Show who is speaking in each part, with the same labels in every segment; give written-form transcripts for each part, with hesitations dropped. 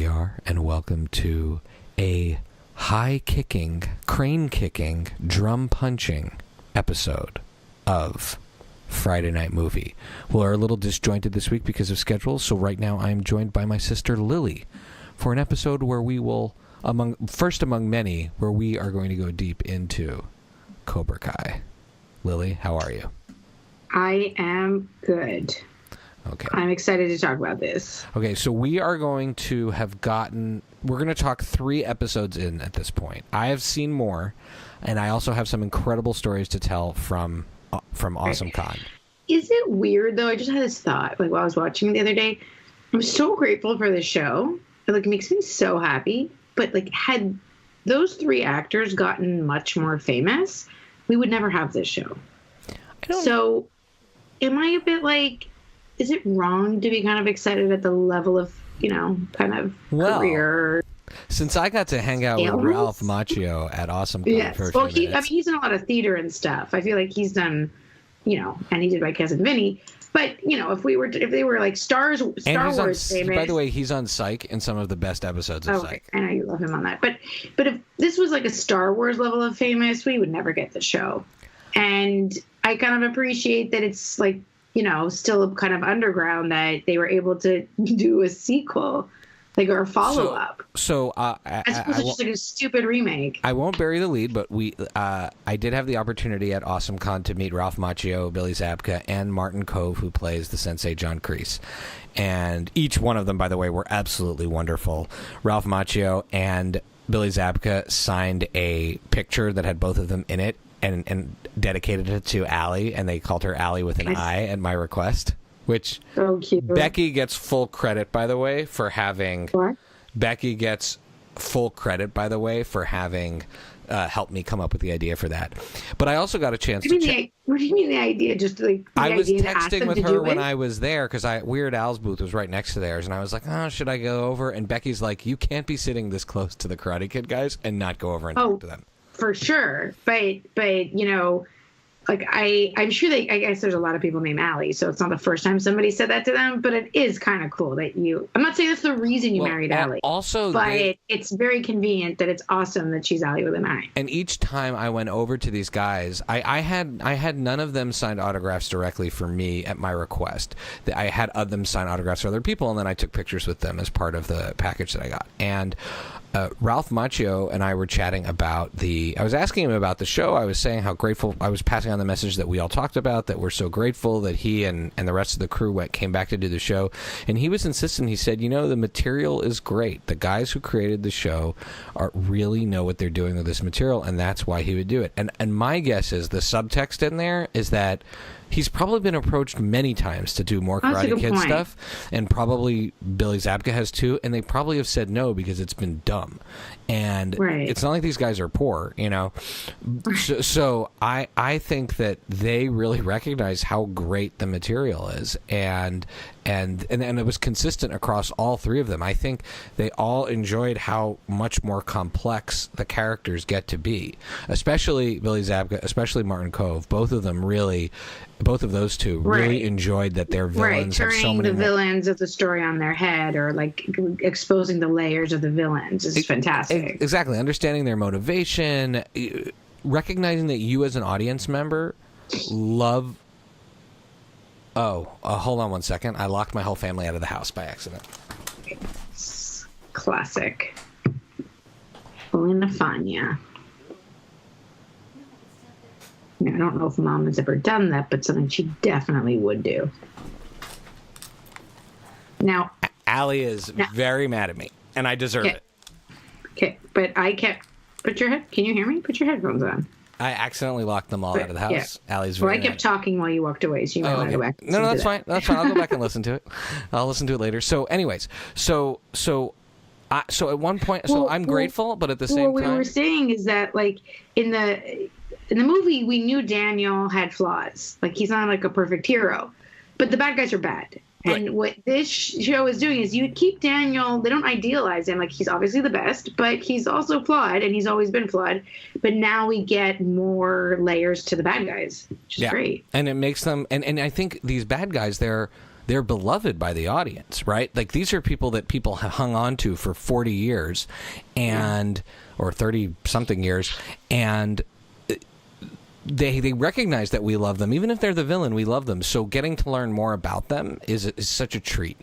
Speaker 1: we are, and welcome to a high-kicking, crane-kicking, drum-punching episode of Friday Night Movie. We're a little disjointed this week because of schedules, so right now I'm joined by my sister Lily for an episode where we will, among many, where we are going to go deep into Cobra Kai. Lily, how are you?
Speaker 2: I am good.
Speaker 1: Okay.
Speaker 2: I'm excited to talk about this.
Speaker 1: Okay, so we are going to we're going to talk 3 episodes in at this point. I have seen more, and I also have some incredible stories to tell from Awesome Con.
Speaker 2: Is it weird, though? I just had this thought, while I was watching it the other day. I'm so grateful for the show. It makes me so happy. But, had those 3 actors gotten much more famous, we would never have this show. So, am I a bit is it wrong to be kind of excited at the level of, career?
Speaker 1: Since I got to hang out with Ralph Macchio at Awesome Con for a few minutes.
Speaker 2: He's done a lot of theater and stuff. I feel like he's done, and he did My Cousin Vinny. But, if they were Star Wars famous.
Speaker 1: By the way, he's on Psych in some of the best episodes of Psych.
Speaker 2: I know you love him on that. But if this was a Star Wars level of famous, we would never get the show. And I kind of appreciate that it's still kind of underground that they were able to do a sequel, or a follow-up.
Speaker 1: So
Speaker 2: as opposed to just a stupid remake.
Speaker 1: I won't bury the lead, but I did have the opportunity at Awesome Con to meet Ralph Macchio, Billy Zabka, and Martin Kove, who plays the Sensei John Kreese. And each one of them, by the way, were absolutely wonderful. Ralph Macchio and Billy Zabka signed a picture that had both of them in it, and dedicated it to Allie, and they called her Allie with an I at my request, which
Speaker 2: so cute.
Speaker 1: Becky gets full credit, by the way, for having...
Speaker 2: What?
Speaker 1: Becky gets full credit, by the way, for having helped me come up with the idea for that. But I also got a chance
Speaker 2: what do you mean the idea? Just
Speaker 1: I was texting with her when I was there, because Weird Al's booth was right next to theirs, and I was like, oh, should I go over? And Becky's like, you can't be sitting this close to the Karate Kid guys and not go over and talk to them.
Speaker 2: For sure, but I'm sure I guess there's a lot of people named Allie, so it's not the first time somebody said that to them, but it is kind of cool that I'm not saying that's the reason you married Allie.
Speaker 1: Also,
Speaker 2: but it's very convenient that it's awesome that she's Allie with an I.
Speaker 1: And each time I went over to these guys, I had none of them signed autographs directly for me at my request. I had them sign autographs for other people, and then I took pictures with them as part of the package that I got. And Ralph Macchio and I were chatting about I was asking him about the show. I was saying how grateful, I was passing on the message that we all talked about, that we're so grateful that he and the rest of the crew came back to do the show. And he was insistent. He said, the material is great. The guys who created the show really know what they're doing with this material, and that's why he would do it. And my guess is the subtext in there is that he's probably been approached many times to do more Karate Kid stuff, and probably Billy Zabka has too, and they probably have said no because it's been dumb. And It's not like these guys are poor, So I think that they really recognize how great the material is, and it was consistent across all 3 of them. I think they all enjoyed how much more complex the characters get to be, especially Billy Zabka, especially Martin Kove. Both of those two really enjoyed that their villains have so many
Speaker 2: the villains of the story on their head, or exposing the layers of the villains is fantastic.
Speaker 1: Exactly. Understanding their motivation, recognizing that you as an audience member love... hold on one second. I locked my whole family out of the house by accident.
Speaker 2: Classic. Elena Fania. I don't know if Mom has ever done that, but something she definitely would do. Now,
Speaker 1: Allie is very mad at me, and I deserve it.
Speaker 2: Okay, but can you hear me? Put your headphones on.
Speaker 1: I accidentally locked them all out of the house. Yeah. Allie's very
Speaker 2: I kept talking while you walked away, so you might want to go back.
Speaker 1: No, that's fine. That's fine. I'll go back and listen to it. I'll listen to it later. So, anyways, so at one point, I'm grateful, but at the same time,
Speaker 2: what we were saying is that, in the movie, we knew Daniel had flaws. He's not a perfect hero, but the bad guys are bad. And what this show is doing is you keep Daniel, they don't idealize him. He's obviously the best, but he's also flawed, and he's always been flawed. But now we get more layers to the bad guys, which is great.
Speaker 1: And it makes them, and I think these bad guys, they're they're beloved by the audience, right? Like, these are people that people have hung on to for 40 years or 30 something years, and they recognize that we love them. Even if they're the villain, we love them. So getting to learn more about them is such a treat.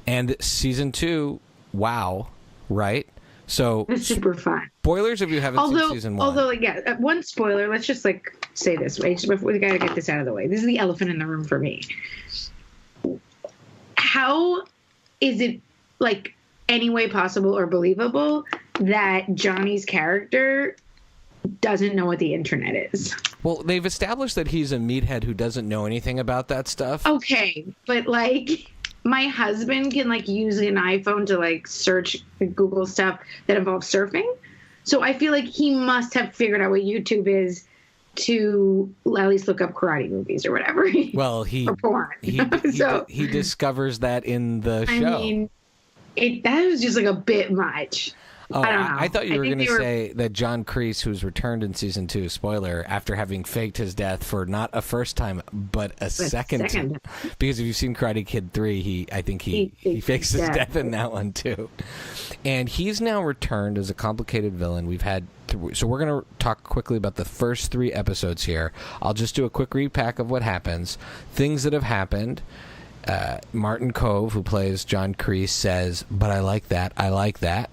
Speaker 1: And season 2, wow, right? So
Speaker 2: it's super fun.
Speaker 1: Spoilers if you haven't seen season 1.
Speaker 2: Although, one spoiler. Let's just say this way. Just before, we got to get this out of the way. This is the elephant in the room for me. How is it any way possible or believable that Johnny's character doesn't know what the internet is?
Speaker 1: Well, they've established that he's a meathead who doesn't know anything about that stuff.
Speaker 2: Okay, but my husband can use an iPhone to search Google stuff that involves surfing. So I feel like he must have figured out what YouTube is to at least look up karate movies or whatever.
Speaker 1: Well,
Speaker 2: or porn.
Speaker 1: he discovers that in the show.
Speaker 2: I mean, that was just a bit much.
Speaker 1: Oh,
Speaker 2: I don't know.
Speaker 1: I thought you were going to say that John Kreese, who's returned in season 2, spoiler, after having faked his death for not a first time, but a second time. Because if you've seen Karate Kid 3, I think he fakes his death in that one too. And he's now returned as a complicated villain. We've had so we're going to talk quickly about the first 3 episodes here. I'll just do a quick repack of what happens. Things that have happened. Martin Kove, who plays John Kreese, says, "But I like that. I like that."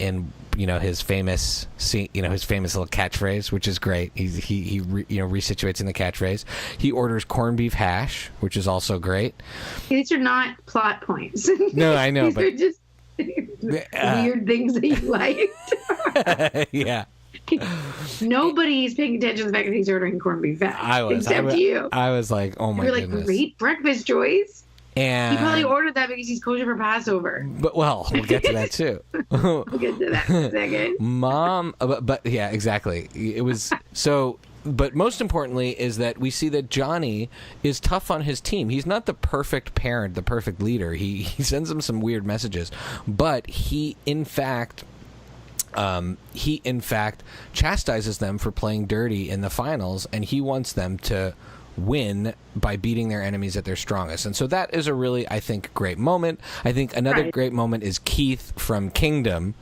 Speaker 1: In his famous his famous little catchphrase, which is great. He resituates in the catchphrase. He orders corned beef hash, which is also great.
Speaker 2: These are not plot points.
Speaker 1: No, I know,
Speaker 2: these
Speaker 1: but
Speaker 2: are just weird things that you liked.
Speaker 1: Yeah.
Speaker 2: Nobody's paying attention to the fact that he's ordering corned beef hash.
Speaker 1: I was,
Speaker 2: except you.
Speaker 1: I was like, oh my goodness.
Speaker 2: You're like, great breakfast choice.
Speaker 1: And
Speaker 2: he probably ordered that because he's kosher for Passover.
Speaker 1: But we'll get to that too.
Speaker 2: We'll get to that in a second.
Speaker 1: Mom, but yeah, exactly. It was so. But most importantly is that we see that Johnny is tough on his team. He's not the perfect parent, the perfect leader. He sends them some weird messages, but he in fact chastises them for playing dirty in the finals, and he wants them to win by beating their enemies at their strongest. And so that is a really, I think, great moment. I think another great moment is Keith from Kingdom.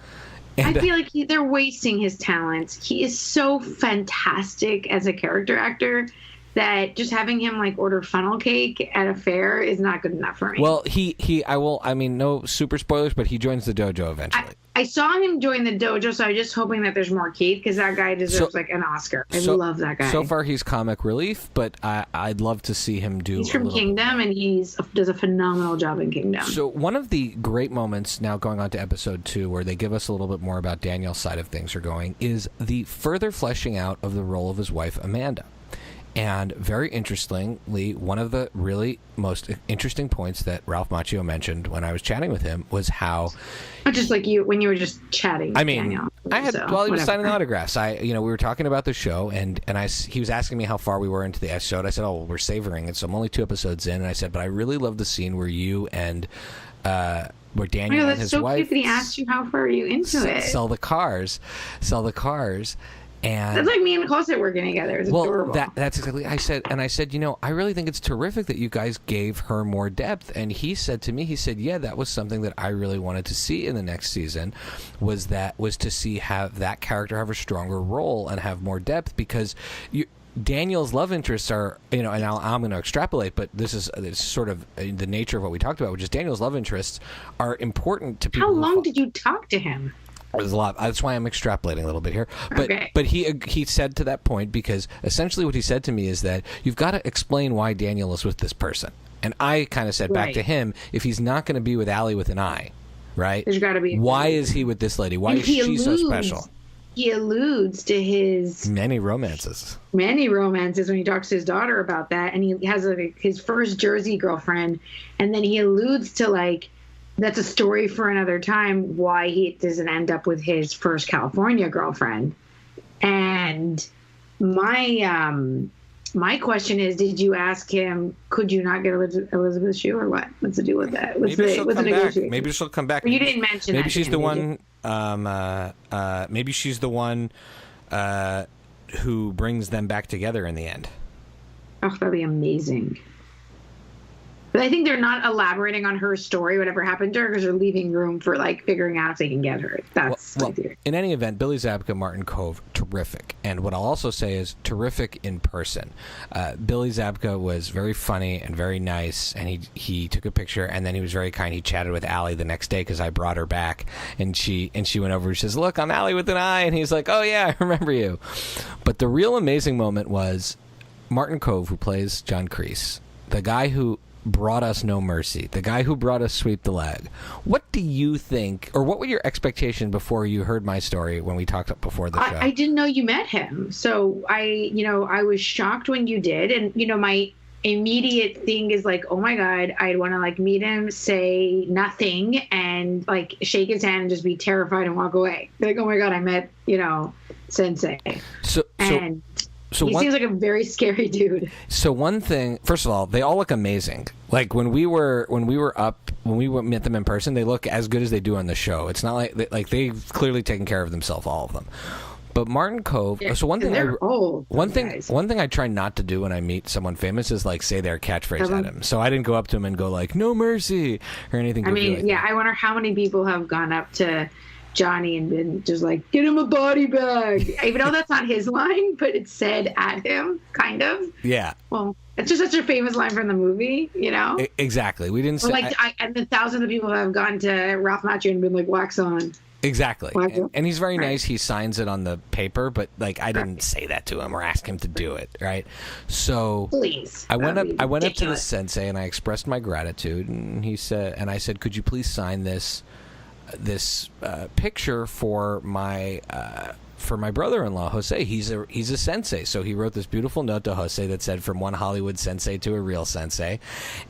Speaker 1: And
Speaker 2: I feel like they're wasting his talents. He is so fantastic as a character actor that just having him order funnel cake at a fair is not good enough for me.
Speaker 1: Well, no super spoilers, but he joins the dojo eventually.
Speaker 2: I saw him join the dojo, so I'm just hoping that there's more Keith, because that guy deserves an Oscar. I love that guy.
Speaker 1: So far, he's comic relief, but I'd love to see him do.
Speaker 2: He's from Kingdom, and he does a phenomenal job in Kingdom.
Speaker 1: So one of the great moments now going on to episode 2, where they give us a little bit more about Daniel's side of things is the further fleshing out of the role of his wife Amanda. And very interestingly, one of the really most interesting points that Ralph Macchio mentioned when I was chatting with him was how,
Speaker 2: just like you when you were just chatting.
Speaker 1: I mean,
Speaker 2: Daniel,
Speaker 1: he was signing autographs. We were talking about the show, and he was asking me how far we were into the episode. I said, "Oh, well, we're savoring it." So I'm only 2 episodes in, and I said, "But I really love the scene where you and where Daniel and his wife."
Speaker 2: That's so cute that he asked you how far are you into it.
Speaker 1: Sell the cars. And
Speaker 2: that's like me and Cosette working together. It's adorable.
Speaker 1: That's exactly. I said, I really think it's terrific that you guys gave her more depth. And he said to me, yeah, that was something that I really wanted to see in the next season, was to see that character have a stronger role and have more depth, because Daniel's love interests are, and I'm going to extrapolate, but it's sort of the nature of what we talked about, which is Daniel's love interests are important to people.
Speaker 2: How long did you talk to him?
Speaker 1: There's a lot. That's why I'm extrapolating a little bit here. But he said to that point, because essentially what he said to me is that you've got to explain why Daniel is with this person. And I kind of said back to him, if he's not going to be with Allie with an I, right?
Speaker 2: There's got to be.
Speaker 1: Why is he with this lady? Why is she so special?
Speaker 2: He alludes to his
Speaker 1: many romances
Speaker 2: when he talks to his daughter about that, and he has his first Jersey girlfriend, and then he alludes to that's a story for another time, why he doesn't end up with his first California girlfriend. And my question is, did you ask him, could you not get Elizabeth Shue, or what? What's the deal with that?
Speaker 1: Maybe she'll come back.
Speaker 2: You didn't mention
Speaker 1: maybe
Speaker 2: that.
Speaker 1: She's the one. Maybe she's the one who brings them back together in the end.
Speaker 2: Oh, that'd be amazing. But I think they're not elaborating on her story, whatever happened to her, because they're leaving room for like figuring out if they can get her. That's my theory.
Speaker 1: In any event, Billy Zabka, Martin Kove, terrific. And what I'll also say is terrific in person. Billy Zabka was very funny and very nice, and he took a picture, and then he was very kind. He chatted with Allie the next day because I brought her back, and she went over and she says, "Look, I'm Allie with an eye," and he's like, "Oh yeah, I remember you." But the real amazing moment was Martin Kove, who plays John Kreese, the guy who brought us No Mercy, the guy who brought us Sweep the Leg. What do you think, or what were your expectations before you heard my story when we talked before the show?
Speaker 2: I didn't know you met him, so I was shocked when you did, and my immediate thing is like, oh my god, I'd want to like meet him, say nothing, and like shake his hand and just be terrified and walk away. Like, oh my god, I met Sensei. So he seems like a very scary dude. So
Speaker 1: one thing, first of all, they all look amazing. Like when we met them in person, they look as good as they do on the show. It's not like they've clearly taken care of themselves, all of them. But Martin Kove. Yeah, so one thing I try not to do when I meet someone famous is like say their catchphrase at him. So I didn't go up to him and go like "No mercy" or anything.
Speaker 2: I mean, yeah, I wonder how many people have gone up to Johnny and been just like, "Get him a body bag," even though that's not his line, but it's said at him, kind of.
Speaker 1: Yeah.
Speaker 2: Well, it's just such a famous line from the movie,
Speaker 1: Exactly. We didn't say.
Speaker 2: And the thousands of people have gone to Ralph Macchio and been like, "Wax on."
Speaker 1: Exactly. And he's very nice. He signs it on the paper, but like I didn't say that to him or ask him to do it, right? So
Speaker 2: please.
Speaker 1: I went up to the sensei and I expressed my gratitude, and I said, "Could you please sign this picture for my brother-in-law Jose? He's a sensei." So he wrote this beautiful note to Jose that said, "From one Hollywood sensei to a real sensei."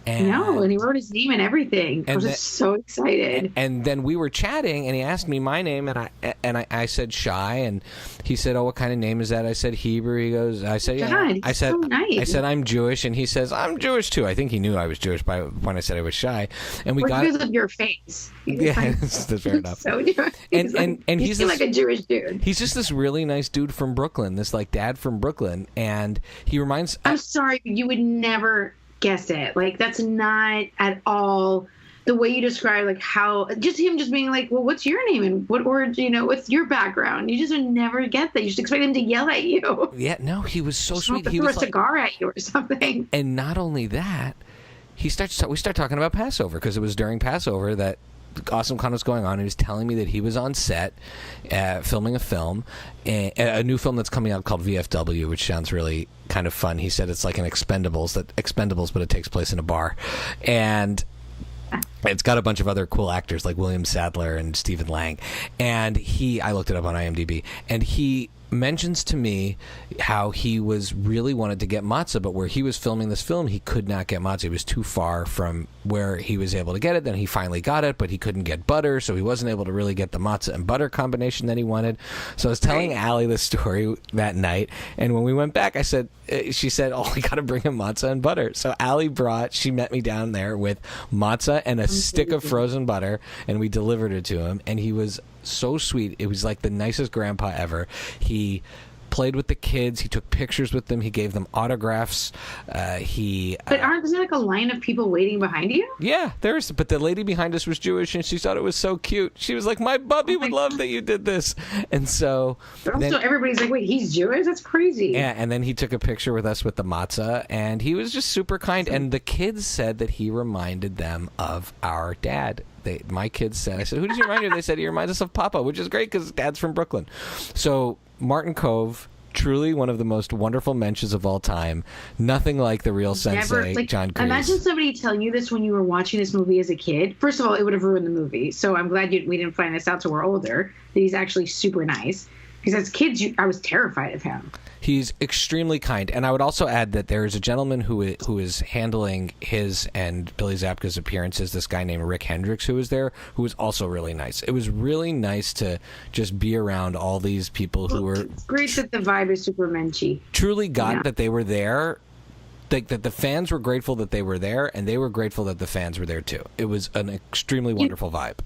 Speaker 1: And
Speaker 2: he wrote his name and everything. I was just so excited.
Speaker 1: And then we were chatting, and he asked me my name, and I said Shai, and he said, "Oh, what kind of name is that?" I said Hebrew. He goes, I said, "Yeah."
Speaker 2: God, I said, so nice.
Speaker 1: I said, "I'm Jewish," and he says, "I'm Jewish too." I think he knew I was Jewish by when I said I was Shai, and we got
Speaker 2: because of your face.
Speaker 1: Yeah, that's fair enough.
Speaker 2: So Jewish.
Speaker 1: And he's
Speaker 2: like a Jewish dude.
Speaker 1: He's just this really nice dude from Brooklyn, this like dad from Brooklyn, and he reminds.
Speaker 2: I'm sorry, but you would never guess it. Like that's not at all the way you describe like how just him just being like, "Well, what's your name and what origin? What's your background?" You just would never get that. You just expect him to yell at you.
Speaker 1: Yeah, no, he was so sweet.
Speaker 2: He was throw a cigar at you or something.
Speaker 1: And not only that, we start talking about Passover because it was during Passover that Awesome Con was going on. He was telling me that he was on set filming a film, a new film that's coming out called VFW, which sounds really kind of fun. He said it's like an Expendables, but it takes place in a bar, and it's got a bunch of other cool actors like William Sadler and Stephen Lang. And I looked it up on IMDb, and he mentions to me how he was really wanted to get matzah, but where he was filming this film, he could not get matzah. It was too far from where he was able to get it. Then he finally got it, but he couldn't get butter, so he wasn't able to really get the matzah and butter combination that he wanted. So I was telling Allie the story that night, and when we went back, she said, "Oh, I got to bring him matzah and butter." So Allie she met me down there with matzah and a stick of frozen butter, and we delivered it to him, and he was so sweet. It was like the nicest grandpa ever. He played with the kids. He took pictures with them. He gave them autographs. But
Speaker 2: isn't there like a line of people waiting behind you?
Speaker 1: Yeah, but the lady behind us was Jewish, and she thought it was so cute. She was like, "My bubby would love that you did this." And so
Speaker 2: but also everybody's like, "Wait, he's Jewish? That's crazy."
Speaker 1: Yeah, and then he took a picture with us with the matzah, and he was just super kind. And the kids said that he reminded them of our dad. My kids said, I said, "Who does he remind you?" They said, "He reminds us of Papa," which is great because Dad's from Brooklyn. So Martin Kove, truly one of the most wonderful mensches of all time. Nothing like the real sensei, John Kreese.
Speaker 2: Imagine somebody telling you this when you were watching this movie as a kid. First of all, it would have ruined the movie. So I'm glad we didn't find this out till we're older, that he's actually super nice. Because as kids, I was terrified of him.
Speaker 1: He's extremely kind. And I would also add that there is a gentleman who is handling his and Billy Zabka's appearances, this guy named Rick Hendricks, who was there, who was also really nice. It was really nice to just be around all these people who were...
Speaker 2: It's great that the vibe is super menschy.
Speaker 1: Truly got that they were there. That the fans were grateful that they were there, and they were grateful that the fans were there too. It was an extremely wonderful vibe.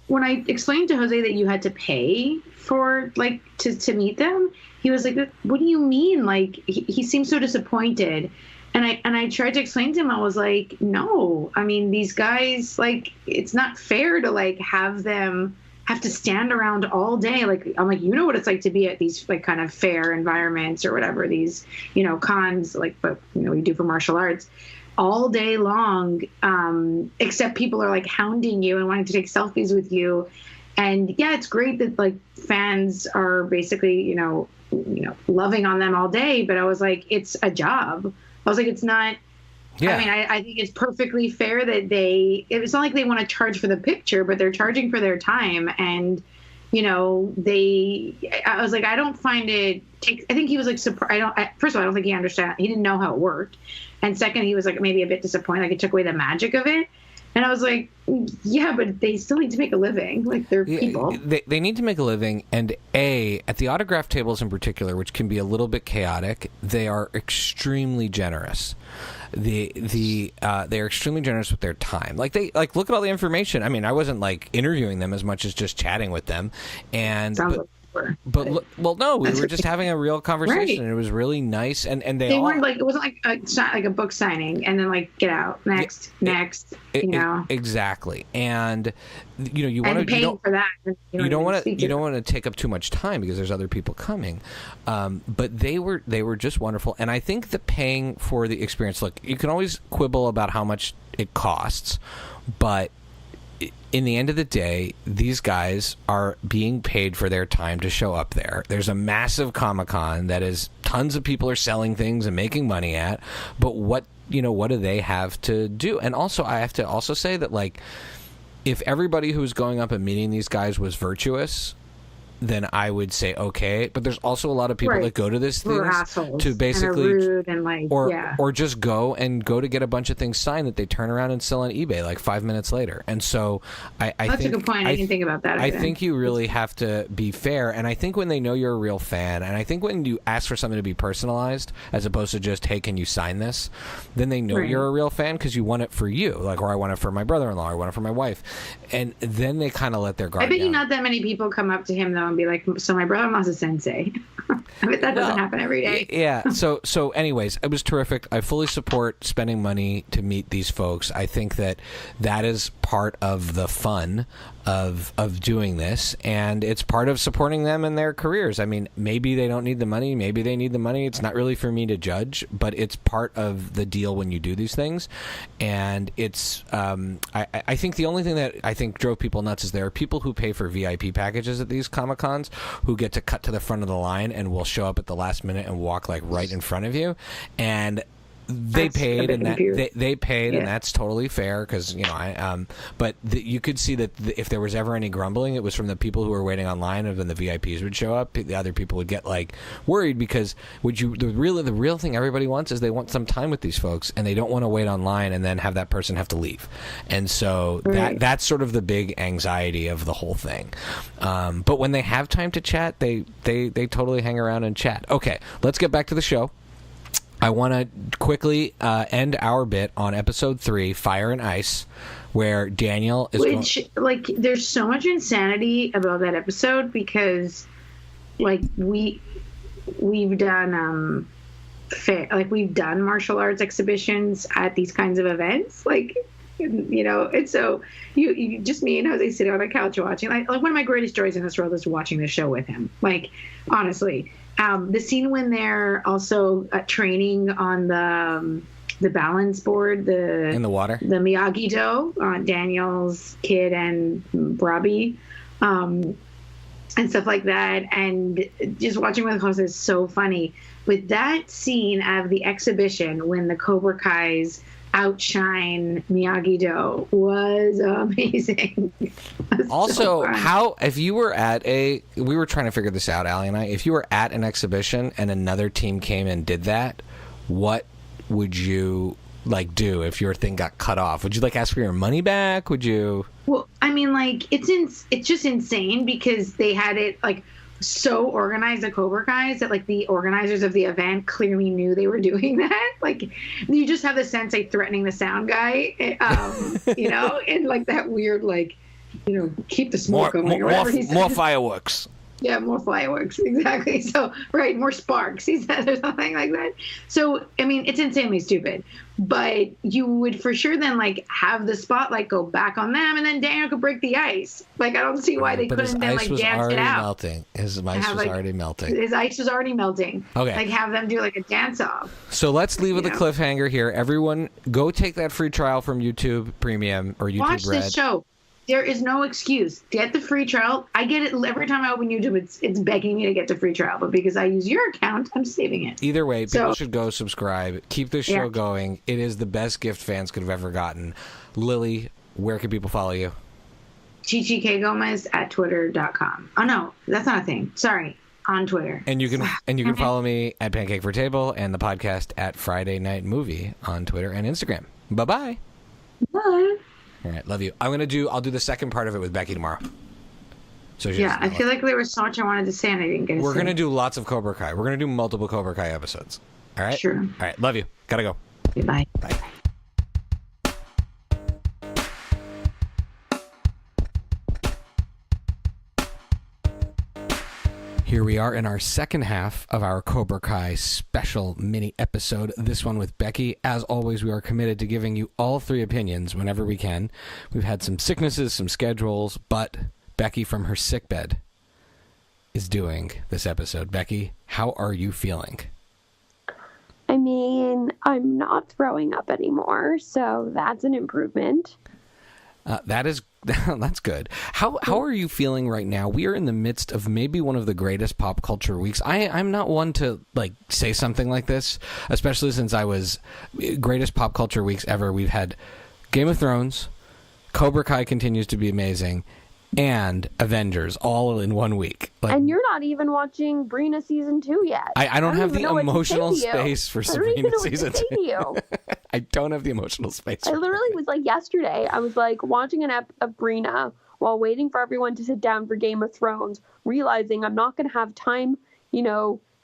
Speaker 2: when I explained to Jose that you had to pay for like to meet them, he was like, "What do you mean?" Like he seemed so disappointed, and I tried to explain to him. I was like, "No, I mean these guys, like it's not fair to like have them have to stand around all day. Like I'm like, you know what it's like to be at these like kind of fair environments or whatever, these cons, like but we do for martial arts." All day long, except people are like hounding you and wanting to take selfies with you. And yeah, it's great that like fans are basically, loving on them all day. But I was like, it's a job. I was like, it's not. Yeah. I mean, I think it's perfectly fair that it's not like they want to charge for the picture, but they're charging for their time. And, I was like, I don't find it. I think he was like surprised. First of all, I don't think he understood. He didn't know how it worked. And second, he was like maybe a bit disappointed. Like it took away the magic of it. And I was like, yeah, but they still need to make a living. Like they're people.
Speaker 1: They need to make a living. And at the autograph tables in particular, which can be a little bit chaotic, they are extremely generous. They're extremely generous with their time. Like they look at all the information. I mean, I wasn't like interviewing them as much as just chatting with them. And But no, we were just having a real conversation, right. And it was really nice. And they
Speaker 2: weren't like, it wasn't like a book signing and then like get out next.
Speaker 1: Exactly. And you want to
Speaker 2: paying for that.
Speaker 1: You don't want to take up too much time because there's other people coming. But they were just wonderful. And I think the paying for the experience. Look, you can always quibble about how much it costs, but in the end of the day, these guys are being paid for their time to show up there. There's a massive Comic-Con that is tons of people are selling things and making money at. But what do they have to do? And also, I have to also say that like, if everybody who's going up and meeting these guys was virtuous, then I would say okay. But there's also a lot of people that go to this things to basically
Speaker 2: rude and like,
Speaker 1: or just go to get a bunch of things signed that they turn around and sell on eBay like 5 minutes later. And so I
Speaker 2: that's
Speaker 1: think,
Speaker 2: a good point. I didn't think about that.
Speaker 1: I think you really have to be fair. And I think when they know you're a real fan, and I think when you ask for something to be personalized as opposed to just, hey, can you sign this? Then they know you're a real fan because you want it for you. Like, or I want it for my brother-in-law, or I want it for my wife. And then they kind of let their guard down.
Speaker 2: I bet you not that many people come up to him though and be like, so my brother-in-law's a sensei. I bet that doesn't happen every day.
Speaker 1: Yeah. So anyways, it was terrific. I fully support spending money to meet these folks. I think that is part of the fun of doing this, and it's part of supporting them in their careers. I mean, maybe they don't need the money, maybe they need the money. It's not really for me to judge, but it's part of the deal when you do these things. And it's I think the only thing that I think drove people nuts is there are people who pay for VIP packages at these Comic-Cons who get to cut to the front of the line and will show up at the last minute and walk like right in front of you. And they paid, and they paid, and that's totally fair because but you could see that if there was ever any grumbling, it was from the people who were waiting online, and then the VIPs would show up. The other people would get like worried because the real thing everybody wants is they want some time with these folks, and they don't want to wait online and then have that person have to leave. And so that's sort of the big anxiety of the whole thing. But when they have time to chat, they totally hang around and chat. Okay, let's get back to the show. I want to quickly end our bit on episode 3, Fire and Ice, where Daniel is
Speaker 2: there's so much insanity about that episode because, like, we've done we've done martial arts exhibitions at these kinds of events, like, and so you just me and Jose sitting on a couch watching. Like one of my greatest joys in this world is watching the show with him. Like, honestly. The scene when they're also training on the balance board, in the water, the Miyagi-Do, Daniel's kid and Robbie, and stuff like that, and just watching with Jose is so funny. But that scene of the exhibition when the Cobra Kai's outshine Miyagi-Do was amazing.
Speaker 1: Also, if you were we were trying to figure this out, Allie and I, if you were at an exhibition and another team came and did that, what would you like do if your thing got cut off? Would you like ask for your money back? Would you? Well,
Speaker 2: I mean, like it's just insane because they had it like so organized, the Cobra Kais, that like the organizers of the event clearly knew they were doing that. Like you just have the sensei threatening the sound guy, and like that weird like keep the smoke going.
Speaker 1: More fireworks.
Speaker 2: Yeah, more fireworks. Exactly. So, right, more sparks. He said or something like that. So, I mean, it's insanely stupid. But you would for sure then, have the spotlight go back on them, and then Daniel could break the ice. I don't see why they couldn't then, dance it out.
Speaker 1: Melting. His ice was already melting.
Speaker 2: His ice was already melting.
Speaker 1: Okay.
Speaker 2: Have them do, a dance-off.
Speaker 1: So let's leave with a cliffhanger here. Everyone, go take that free trial from YouTube Premium or YouTube
Speaker 2: Watch
Speaker 1: Red.
Speaker 2: This show. There is no excuse. Get the free trial. I get it every time I open YouTube. It's begging me to get the free trial, but because I use your account, I'm saving it.
Speaker 1: Either way, people should go subscribe. Keep this show going. It is the best gift fans could have ever gotten. Lily, where can people follow you?
Speaker 2: Chichi K. Gomez at twitter.com. Oh no, that's not a thing. Sorry, on Twitter.
Speaker 1: And you can follow me at Pancake for Table and the podcast at Friday Night Movie on Twitter and Instagram. Bye-bye.
Speaker 2: Bye.
Speaker 1: All right, love you. I'll do the second part of it with Becky tomorrow. So
Speaker 2: I feel like there was so much I wanted to say and I didn't get to say.
Speaker 1: We're going to do lots of Cobra Kai. We're going to do multiple Cobra Kai episodes. All right?
Speaker 2: Sure.
Speaker 1: All right, love you. Gotta go.
Speaker 2: Okay, bye.
Speaker 1: Bye. Here we are in our second half of our Cobra Kai special mini episode, this one with Becky. As always, we are committed to giving you all three opinions whenever we can. We've had some sicknesses, some schedules, but Becky from her sickbed is doing this episode. Becky, how are you feeling?
Speaker 3: I mean, I'm not throwing up anymore, so that's an improvement.
Speaker 1: That's good. How are you feeling right now? We are in the midst of maybe one of the greatest pop culture weeks. I'm not one to say something like this, especially since I was greatest pop culture weeks ever. We've had Game of Thrones, Cobra Kai continues to be amazing, and Avengers all in 1 week.
Speaker 3: And you're not even watching Brina season 2 yet.
Speaker 1: I don't have the emotional space for Sabrina season 2. I don't have the emotional space.
Speaker 3: I literally was yesterday, I was watching an ep of Brina while waiting for everyone to sit down for Game of Thrones, realizing I'm not going to have time,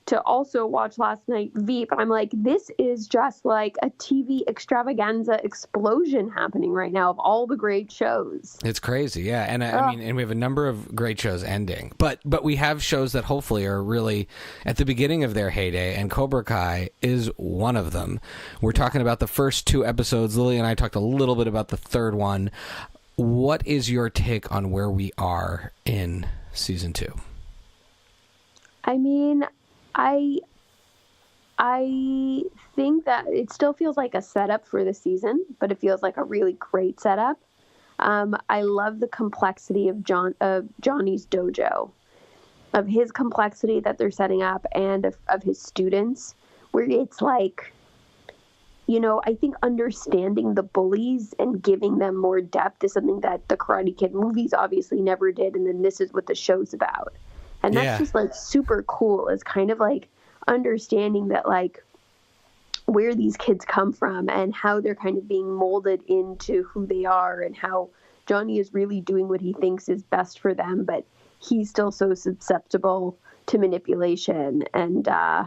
Speaker 3: to also watch last night Veep. And I'm this is just a TV extravaganza explosion happening right now of all the great shows.
Speaker 1: It's crazy, yeah. And I mean, and we have a number of great shows ending, but we have shows that hopefully are really at the beginning of their heyday, and Cobra Kai is one of them. We're talking about the first 2 episodes. Lily and I talked a little bit about the third one. What is your take on where we are in season 2?
Speaker 3: I mean, I think that it still feels like a setup for the season, but it feels like a really great setup. I love the complexity of Johnny's dojo, of his complexity that they're setting up, and of his students, where it's I think understanding the bullies and giving them more depth is something that the Karate Kid movies obviously never did, and then this is what the show's about. And that's just super cool, is kind of understanding that where these kids come from and how they're kind of being molded into who they are, and how Johnny is really doing what he thinks is best for them, but he's still so susceptible to manipulation. And I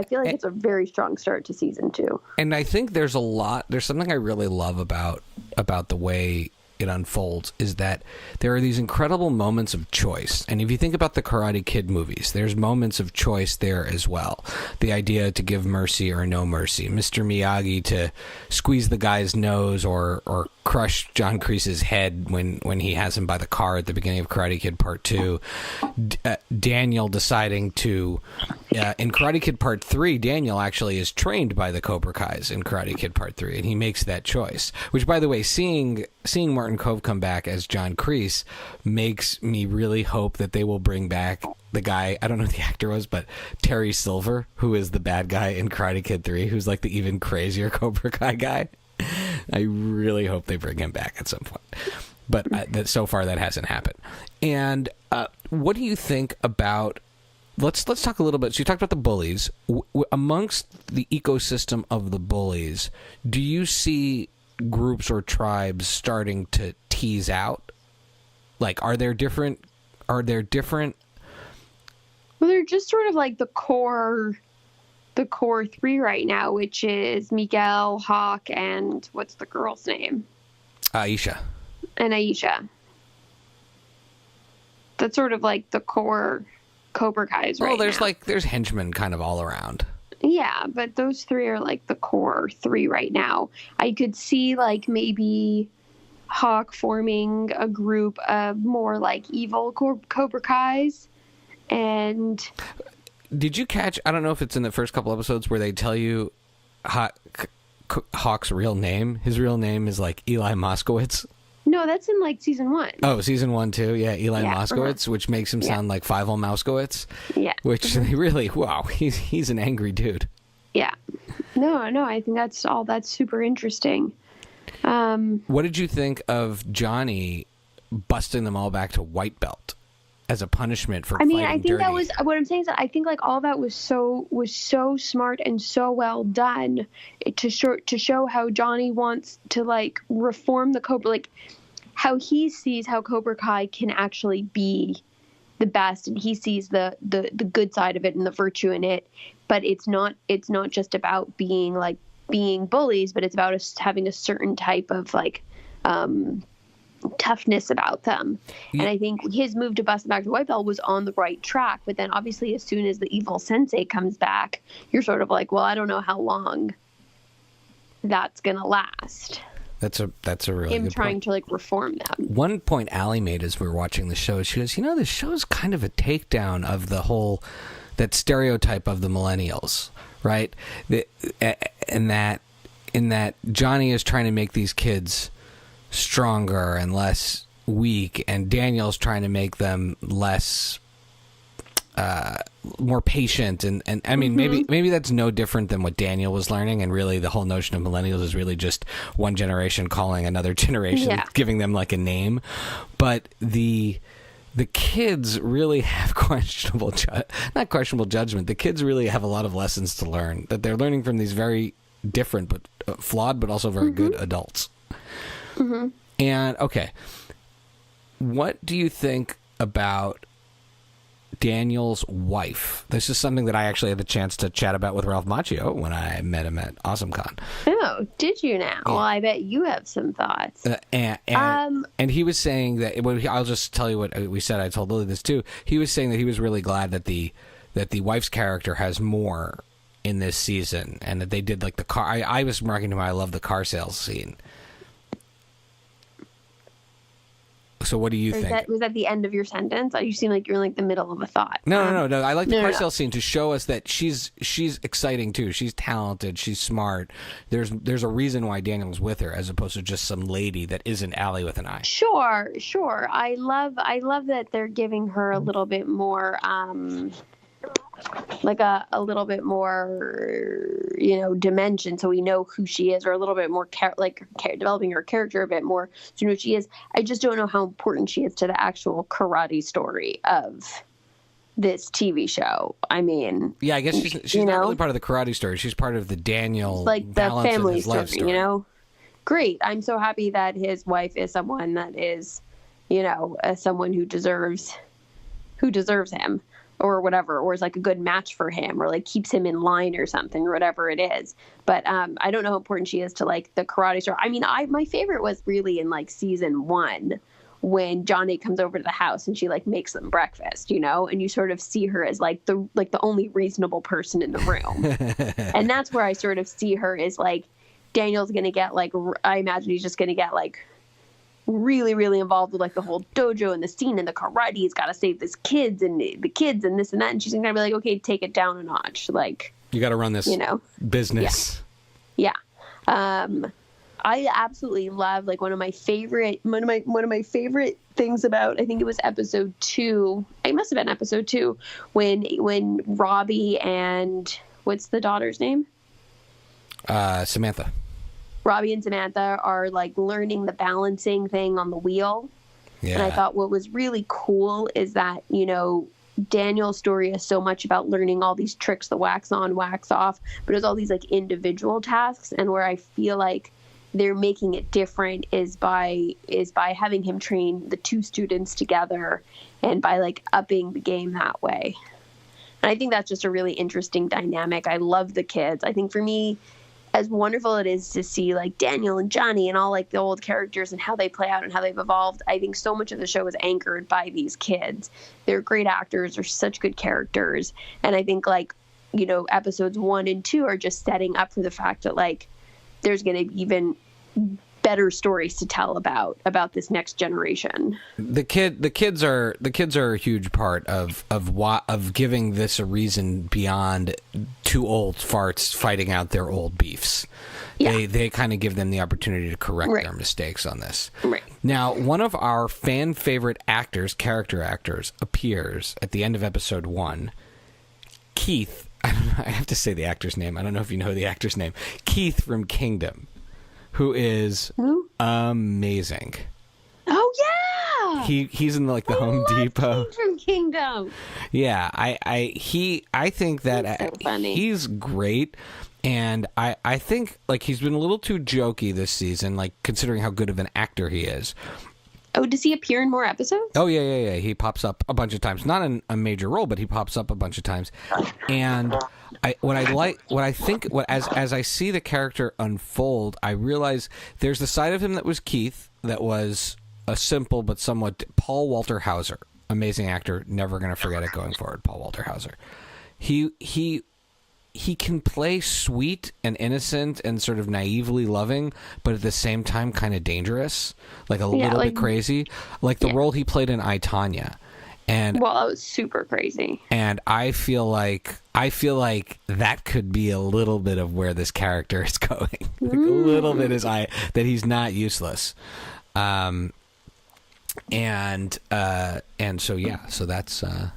Speaker 3: feel like it's a very strong start to season 2.
Speaker 1: And I think there's something I really love about the way it unfolds, is that there are these incredible moments of choice. And if you think about the Karate Kid movies, there's moments of choice there as well. The idea to give mercy or no mercy. Mr. Miyagi to squeeze the guy's nose or crush John Kreese's head when he has him by the car at the beginning of Karate Kid Part 2. Daniel deciding to... in Karate Kid Part 3, Daniel actually is trained by the Cobra Kais in Karate Kid Part 3, and he makes that choice. Which, by the way, seeing Martin Kove come back as John Kreese makes me really hope that they will bring back the guy, I don't know who the actor was, but Terry Silver, who is the bad guy in Karate Kid 3, who's the even crazier Cobra Kai guy. I really hope they bring him back at some point. But so far that hasn't happened. And what do you think about... Let's talk a little bit. So you talked about the bullies. Amongst the ecosystem of the bullies, do you see groups or tribes starting to tease out? Are there different... Well, they're
Speaker 3: just sort of the core 3 right now, which is Miguel, Hawk, and what's the girl's name?
Speaker 1: Aisha.
Speaker 3: And Aisha. That's sort of like the core Cobra Kai's right now.
Speaker 1: There's henchmen kind of all around.
Speaker 3: Yeah, but those three are like the core three right now. I could see like maybe Hawk forming a group of more like evil Cobra Kais. And
Speaker 1: did you catch, I don't know if it's in the first couple episodes where they tell you Hawk's real name? His real name is like Eli Moskowitz.
Speaker 3: No, that's in like season 1.
Speaker 1: Oh, season 1 too. Yeah, Eli Moskowitz, which makes him sound like Fievel Mouskowitz. Yeah, which they really, wow, he's an angry dude.
Speaker 3: Yeah, no, I think that's super interesting.
Speaker 1: What did you think of Johnny busting them all back to white belt as a punishment for? I mean, I think dirty?
Speaker 3: That was what I'm saying is that I think like all that was so smart and so well done to show how Johnny wants to like reform the Cobra, like how he sees how Cobra Kai can actually be the best, and he sees the good side of it and the virtue in it. But it's not just about being bullies, but it's about us having a certain type of like toughness about them. Yeah. And I think his move to bust them back to white belt was on the right track. But then obviously as soon as the evil sensei comes back, you're sort of like, well, I don't know how long that's gonna last.
Speaker 1: That's a really
Speaker 3: him
Speaker 1: good
Speaker 3: trying
Speaker 1: point.
Speaker 3: To like reform them.
Speaker 1: One point Allie made as we were watching the show, she goes, the show's kind of a takedown of the whole that stereotype of the millennials, right? In that Johnny is trying to make these kids stronger and less weak, and Daniel's trying to make them less more patient, and I mean maybe that's no different than what Daniel was learning, and really the whole notion of millennials is really just one generation calling another generation, giving them like a name. But the kids really have not questionable judgment. The kids really have a lot of lessons to learn that they're learning from these very different but flawed but also very good adults. And okay, what do you think about Daniel's wife? This is something that I actually had the chance to chat about with Ralph Macchio when I met him at AwesomeCon.
Speaker 3: Oh, did you now? Yeah. Well, I bet you have some thoughts.
Speaker 1: And he was saying that, I'll just tell you what we said. I told Lily this too. He was saying that he was really glad that the wife's character has more in this season, and that they did like the car. I was remarking to him, I love the car sales scene. So what do you think?
Speaker 3: Was that the end of your sentence? You seem like you're in like the middle of a thought.
Speaker 1: No. I like the car sale scene to show us that she's exciting too. She's talented. She's smart. There's a reason why Daniel's with her as opposed to just some lady that isn't Allie with an eye.
Speaker 3: Sure. I love that they're giving her a little bit more, like a little bit more, dimension, so we know who she is, or a little bit more developing her character a bit more, so you know who she is. I just don't know how important she is to the actual karate story of this TV show. I mean,
Speaker 1: yeah, I guess she's not really part of the karate story. She's part of the Daniel,
Speaker 3: like the family story. Great. I'm so happy that his wife is someone that is, someone who deserves him. Or whatever, or is like a good match for him, or like keeps him in line or something, or whatever it is. But I don't know how important she is to like the karate story. I mean, my favorite was really in like season 1 when Johnny comes over to the house and she like makes them breakfast, and you sort of see her as like the only reasonable person in the room. And that's where I sort of see her as like Daniel's gonna get like, I imagine he's just gonna get like really, really involved with like the whole dojo and the scene and the karate. He's got to save his kids and the kids and this and that. And she's gonna be like, okay, take it down a notch. Like,
Speaker 1: you got to run this, business.
Speaker 3: Yeah. I absolutely love like one of my favorite things about, I think it was episode 2. It must have been episode 2 when Robbie and what's the daughter's name?
Speaker 1: Samantha.
Speaker 3: Robbie and Samantha are like learning the balancing thing on the wheel. Yeah. And I thought what was really cool is that, Daniel's story is so much about learning all these tricks, the wax on, wax off, but it's all these like individual tasks. And where I feel like they're making it different is by having him train the 2 students together and by like upping the game that way. And I think that's just a really interesting dynamic. I love the kids. I think for me, as wonderful it is to see like Daniel and Johnny and all like the old characters and how they play out and how they've evolved, I think so much of the show is anchored by these kids. They're great actors, they're such good characters, and I think like, you know, episodes 1 and 2 are just setting up for the fact that like there's going to be even better stories to tell about this next generation.
Speaker 1: The kids are a huge part of giving this a reason beyond two old farts fighting out their old beefs. Yeah. They kind of give them the opportunity to correct their mistakes on this.
Speaker 3: Right.
Speaker 1: Now, one of our fan favorite character actors, appears at the end of episode 1. Keith, I have to say the actor's name. I don't know if you know the actor's name. Keith from Kingdom. Who is amazing.
Speaker 3: Oh yeah,
Speaker 1: he's in like the Home Depot
Speaker 3: Keith from Kingdom.
Speaker 1: Yeah, I think that
Speaker 3: so
Speaker 1: he's great, and I think like he's been a little too jokey this season, like considering how good of an actor he is.
Speaker 3: Oh, does he appear in more episodes?
Speaker 1: Oh yeah. He pops up a bunch of times, not in a major role, but he pops up a bunch of times, and. As I see the character unfold, I realize there's the side of him that was Keith, that was a simple but somewhat Paul Walter Hauser, amazing actor, never going to forget it going forward. Paul Walter Hauser, he can play sweet and innocent and sort of naively loving, but at the same time kind of dangerous, like a little bit crazy, like the role he played in I, Tonya. And
Speaker 3: well, that was super crazy. And
Speaker 1: I feel like that could be a little bit of where this character is going. Like a little bit that he's not useless. And so yeah, so that's kind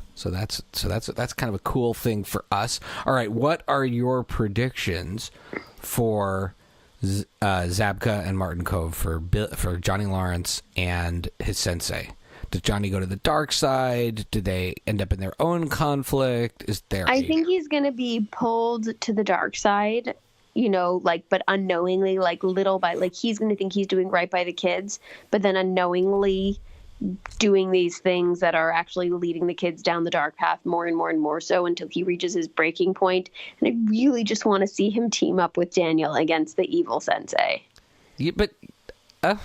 Speaker 1: of a cool thing for us. All right, what are your predictions for Zabka and Martin Kove for Johnny Lawrence and his sensei? Does Johnny go to the dark side? Do they end up in their own conflict? I
Speaker 3: think he's going to be pulled to the dark side, you know, like, but unknowingly, like little by, like he's going to think he's doing right by the kids, but then unknowingly doing these things that are actually leading the kids down the dark path more and more and more so until he reaches his breaking point. And I really just want to see him team up with Daniel against the evil sensei.
Speaker 1: Yeah, but...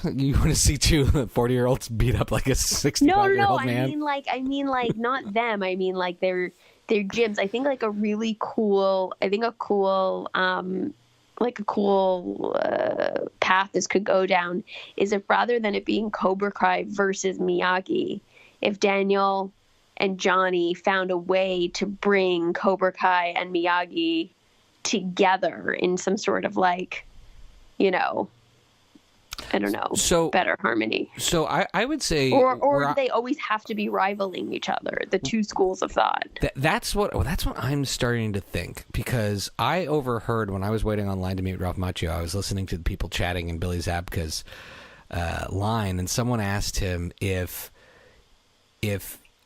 Speaker 1: you want to see two 40-year-olds beat up like a 65-year-old man?
Speaker 3: I mean like not them. I mean like their gyms. I think like a cool path this could go down is if rather than it being Cobra Kai versus Miyagi, if Daniel and Johnny found a way to bring Cobra Kai and Miyagi together in some sort of like, you know, I don't know, better harmony.
Speaker 1: So I would say...
Speaker 3: Or do they always have to be rivaling each other, the two schools of thought?
Speaker 1: That's what I'm starting to think, because I overheard when I was waiting online to meet Ralph Macchio, I was listening to the people chatting in Billy Zabka's line, and someone asked him if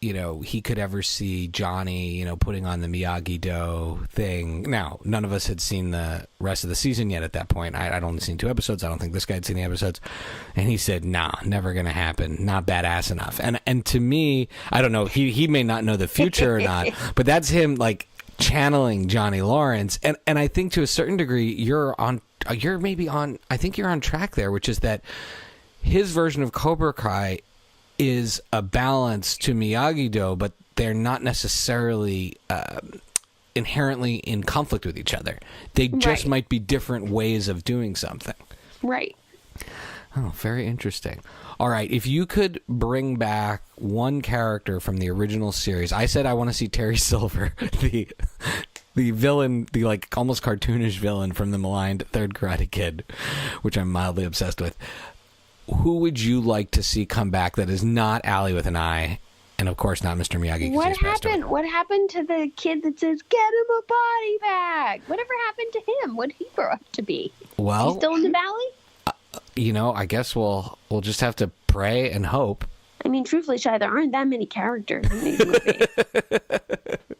Speaker 1: you know, he could ever see Johnny, you know, putting on the Miyagi-Do thing. Now, none of us had seen the rest of the season yet at that point. I'd only seen 2 episodes. I don't think this guy had seen the episodes. And he said, nah, never going to happen. Not badass enough. And to me, I don't know, he may not know the future or not, but that's him, like, channeling Johnny Lawrence. And I think to a certain degree, I think you're on track there, which is that his version of Cobra Kai is a balance to Miyagi-Do, but they're not necessarily inherently in conflict with each other. They just might be different ways of doing something. Right. Oh, very interesting. All right, if you could bring back one character from the original series, I said I want to see Terry Silver, the villain, the like almost cartoonish villain from the maligned Third Karate Kid, which I'm mildly obsessed with. Who would you like to see come back that is not Allie with an eye, and of course not Mr. Miyagi?
Speaker 3: What happened? What happened to the kid that says, "Get him a body bag"? Whatever happened to him? What did he grow up to be?
Speaker 1: Well,
Speaker 3: he's still in the valley.
Speaker 1: You know, I guess we'll just have to pray and hope.
Speaker 3: I mean, truthfully, Shai, there aren't that many characters in these movies.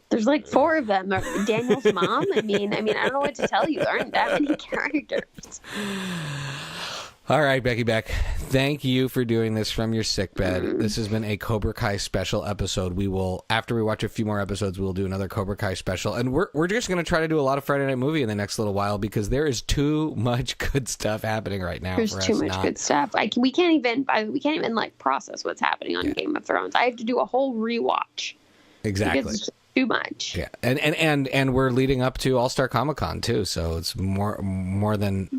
Speaker 3: There's like 4 of them. Daniel's mom. I mean, I don't know what to tell you. There aren't that many characters.
Speaker 1: All right, Becky Beck, thank you for doing this from your sickbed. This has been a Cobra Kai special episode. We will, after we watch a few more episodes, we'll do another Cobra Kai special. And we're just going to try to do a lot of Friday Night Movie in the next little while because there is too much good stuff happening right now.
Speaker 3: There's too much good stuff. We can't even like process what's happening on Game of Thrones. I have to do a whole rewatch.
Speaker 1: Exactly.
Speaker 3: Because it's just too much.
Speaker 1: Yeah, and we're leading up to All-Star Comic-Con too, so it's more than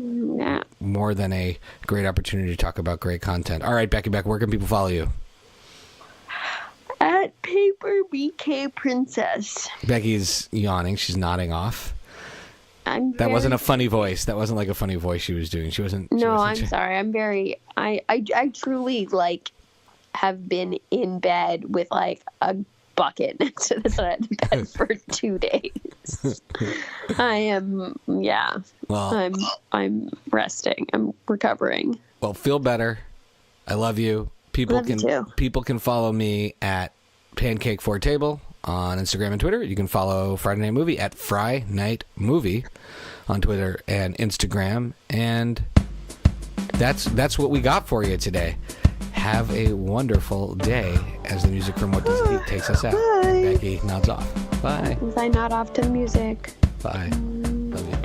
Speaker 1: a great opportunity to talk about great content. All right, Becky Beck, where can people follow you?
Speaker 3: At Paper BK Princess.
Speaker 1: Becky's yawning. She's nodding off. That wasn't a funny voice. That wasn't like a funny voice she was doing. She wasn't.
Speaker 3: I'm sorry. I'm very. I truly have been in bed with a bucket next to the side of the bed for 2 days. I am. Yeah. Well, I'm resting. I'm recovering.
Speaker 1: Well, feel better. I love you. People can follow me at Pancake for Table on Instagram and Twitter. You can follow Friday Night Movie at Fry Night Movie on Twitter and Instagram. And that's what we got for you today. Have a wonderful day as the music from What Does It Eat takes us out.
Speaker 3: Bye.
Speaker 1: Becky nods off. Bye.
Speaker 3: As I nod off to the music.
Speaker 1: Bye. Love you.